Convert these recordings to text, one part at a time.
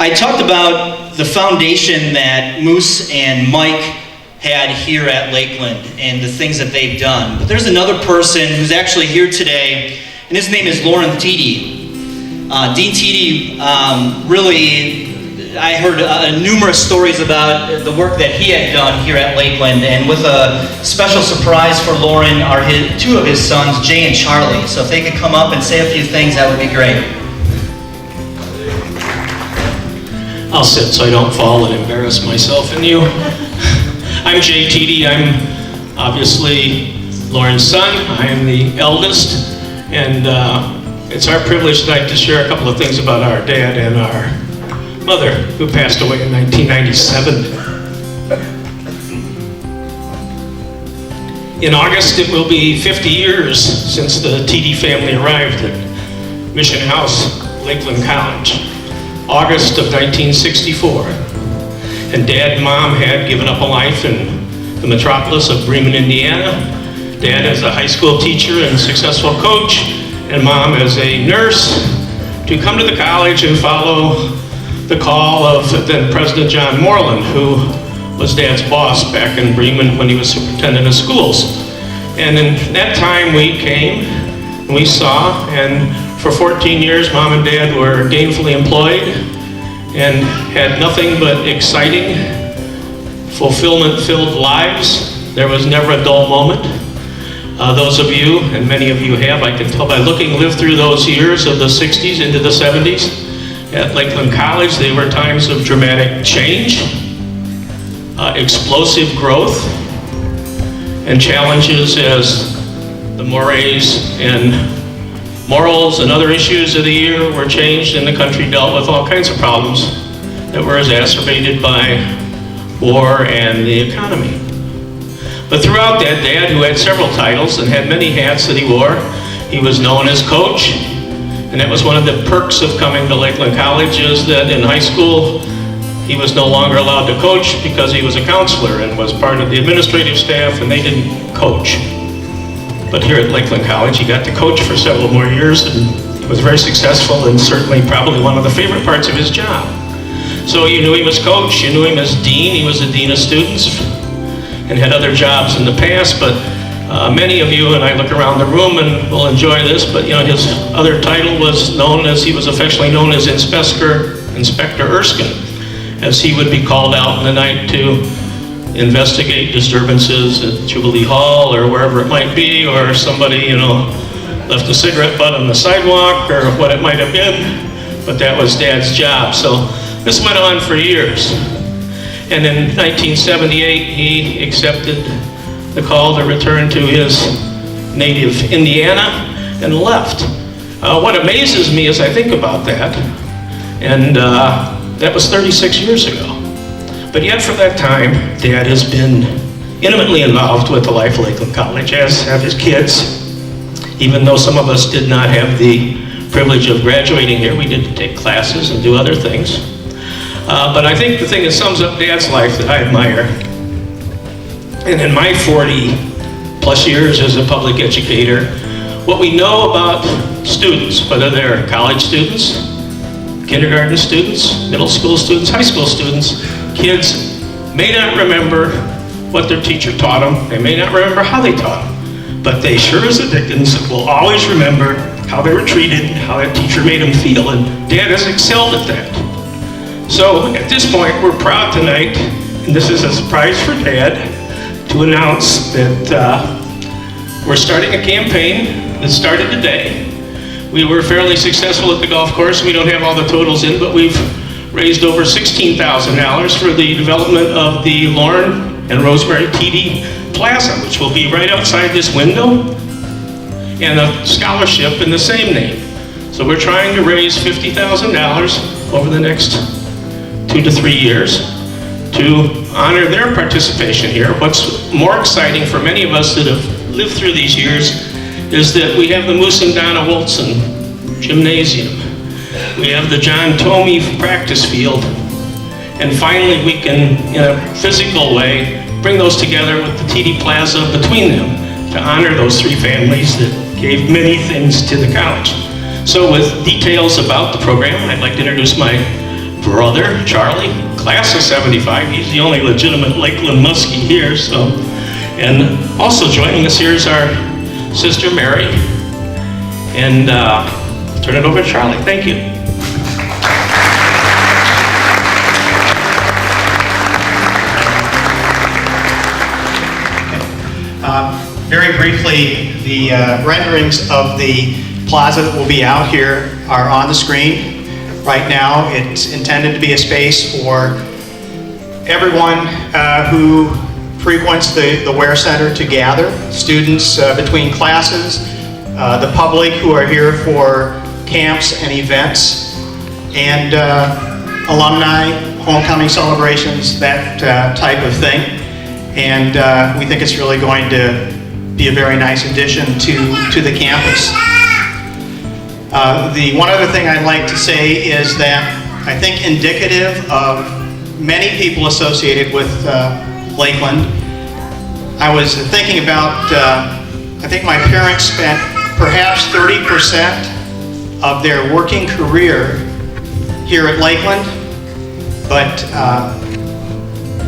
I talked about the foundation that Moose and Mike had here at Lakeland and the things that they've done. But there's another person who's actually here today, and his name is Loren Tiede. Dean Tiede really, I heard numerous stories about the work that he had done here at Lakeland, and with a special surprise for Loren are two of his sons, Jay and Charlie. So if they could come up and say a few things, that would be great. I'll sit so I don't fall and embarrass myself and you. I'm Jay Tiede. I'm obviously Loren's son. I am the eldest, and it's our privilege tonight to share a couple of things about our dad and our mother, who passed away in 1997. In August, it will be 50 years since the Tiede family arrived at Mission House, Lakeland College. August of 1964. And Dad and Mom had given up a life in the metropolis of Bremen, Indiana. Dad as a high school teacher and successful coach, and Mom as a nurse, to come to the college and follow the call of then President John Moreland, who was Dad's boss back in Bremen when he was superintendent of schools. And in that time we came, and we saw, and for 14 years, Mom and Dad were gainfully employed and had nothing but exciting, fulfillment-filled lives. There was never a dull moment. Those of you, and many of you have, I can tell by looking, lived through those years of the 60s into the 70s at Lakeland College. They were times of dramatic change, explosive growth, and challenges as the mores and morals and other issues of the year were changed, and the country dealt with all kinds of problems that were exacerbated by war and the economy. But throughout that, Dad, who had several titles and had many hats that he wore, he was known as coach, and that was one of the perks of coming to Lakeland College, is that in high school he was no longer allowed to coach because he was a counselor and was part of the administrative staff, and they didn't coach. But here at Lakeland College, he got to coach for several more years, and he was very successful, and certainly probably one of the favorite parts of his job. So you knew him as coach, you knew him as dean. He was the dean of students and had other jobs in the past, but many of you, and I look around the room and will enjoy this, but you know, his other title was known as, he was affectionately known as Inspector Erskine, as he would be called out in the night to investigate disturbances at Jubilee Hall or wherever it might be, or somebody, you know, left a cigarette butt on the sidewalk or what it might have been, but that was Dad's job. So this went on for years. And in 1978, he accepted the call to return to his native Indiana and left. What amazes me as I think about that, and that was 36 years ago. But yet for that time, Dad has been intimately involved with the life of Lakeland College, as have his kids. Even though some of us did not have the privilege of graduating here, we did take classes and do other things. But I think the thing that sums up Dad's life that I admire, and in my 40 plus years as a public educator, what we know about students, whether they're college students, kindergarten students, middle school students, high school students, kids may not remember what their teacher taught them. They may not remember how they taught them, but they sure as the Dickens will always remember how they were treated, how that teacher made them feel, and Dad has excelled at that. So at this point, we're proud tonight, and this is a surprise for Dad, to announce that we're starting a campaign that started today. We were fairly successful at the golf course. We don't have all the totals in, but we've raised over $16,000 for the development of the Loren and Rosemary Tiede Plaza, which will be right outside this window, and a scholarship in the same name. So we're trying to raise $50,000 over the next 2 to 3 years to honor their participation here. What's more exciting for many of us that have lived through these years is that we have the Moose and Donna Wilson Gymnasium. We have the John Tomey practice field. And finally, we can, in a physical way, bring those together with the Tiede Plaza between them to honor those three families that gave many things to the college. So with details about the program, I'd like to introduce my brother, Charlie, class of 75. He's the only legitimate Lakeland Muskie here, so. And also joining us here is our sister, Mary. And turn it over to Charlie. Thank you. Very briefly, the renderings of the plaza that will be out here are on the screen. Right now, it's intended to be a space for everyone who frequents the Ware Center to gather, students between classes, the public who are here for camps and events, and alumni, homecoming celebrations, that type of thing. And we think it's really going to be a very nice addition to the campus. The one other thing I'd like to say is that I think indicative of many people associated with Lakeland, I was thinking about, I think my parents spent perhaps 30% of their working career here at Lakeland, but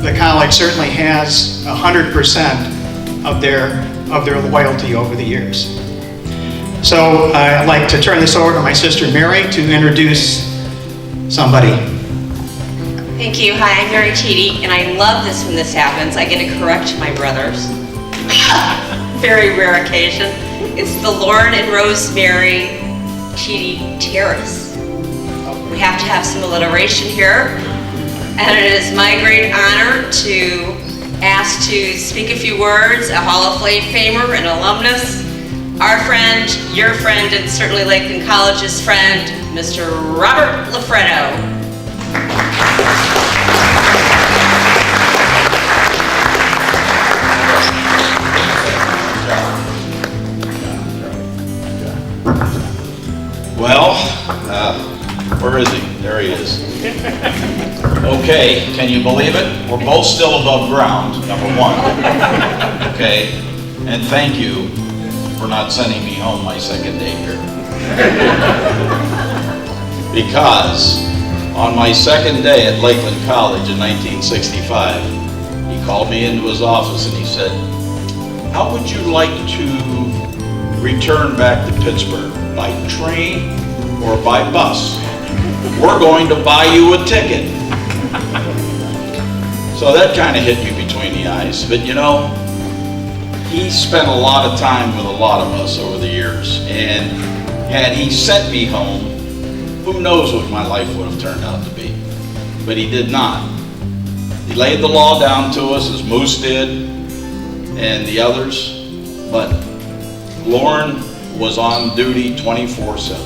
the college certainly has 100% of their loyalty over the years. So I'd like to turn this over to my sister Mary to introduce somebody. Thank you. Hi, I'm Mary Tiede, and I love this when this happens. I get to correct my brothers. Very rare occasion. It's the Loren and Rosemary Tiede Terrace. We have to have some alliteration here, and it is my great honor to ask to speak a few words, a Hall of Famer and alumnus, our friend, your friend, and certainly Lakeland College's friend, Mr. Robert Lafredo. Well, where is he? There he is. Okay, can you believe it? We're both still above ground, number one. Okay, and thank you for not sending me home my second day here. Because on my second day at Lakeland College in 1965, he called me into his office and he said, "How would you like to return back to Pittsburgh? By train or by bus? We're going to buy you a ticket." So that kind of hit me between the eyes. But you know, he spent a lot of time with a lot of us over the years. And had he sent me home, who knows what my life would have turned out to be. But he did not. He laid the law down to us as Moose did and the others. But Loren was on duty 24/7.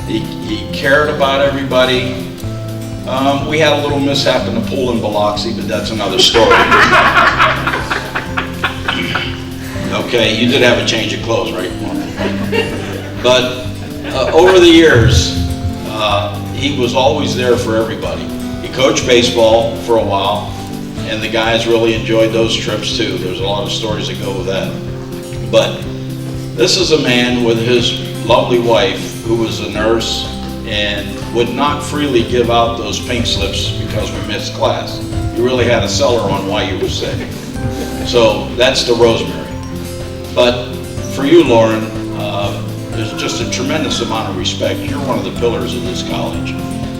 He cared about everybody. We had a little mishap in the pool in Biloxi, but that's another story. Okay, you did have a change of clothes, right? But over the years, he was always there for everybody. He coached baseball for a while, and the guys really enjoyed those trips too. There's a lot of stories that go with that. But this is a man with his lovely wife who was a nurse and would not freely give out those pink slips because we missed class. You really had to sell her on why you were sick. So that's the Rosemary. But for you, Loren, there's just a tremendous amount of respect. You're one of the pillars of this college.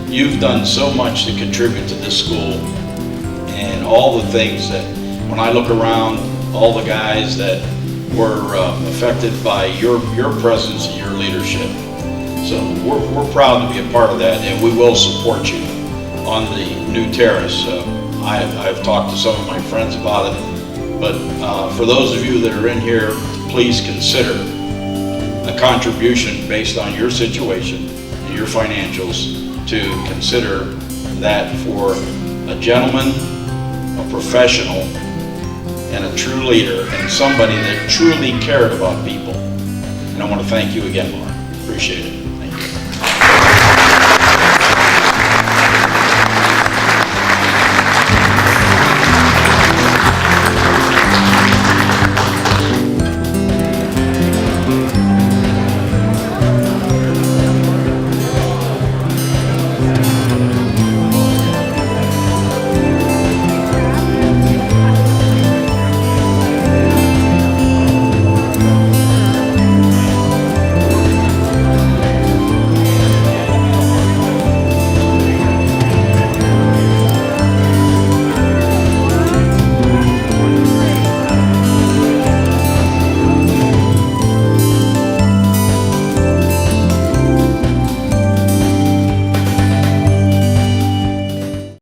You've done so much to contribute to this school and all the things that, when I look around, all the guys that were affected by your presence and your leadership. So we're proud to be a part of that, and we will support you on the new terrace. I've talked to some of my friends about it, but for those of you that are in here, please consider a contribution based on your situation, your financials, to consider that for a gentleman, a professional, and a true leader, and somebody that truly cared about people. And I want to thank you again, Loren. Appreciate it.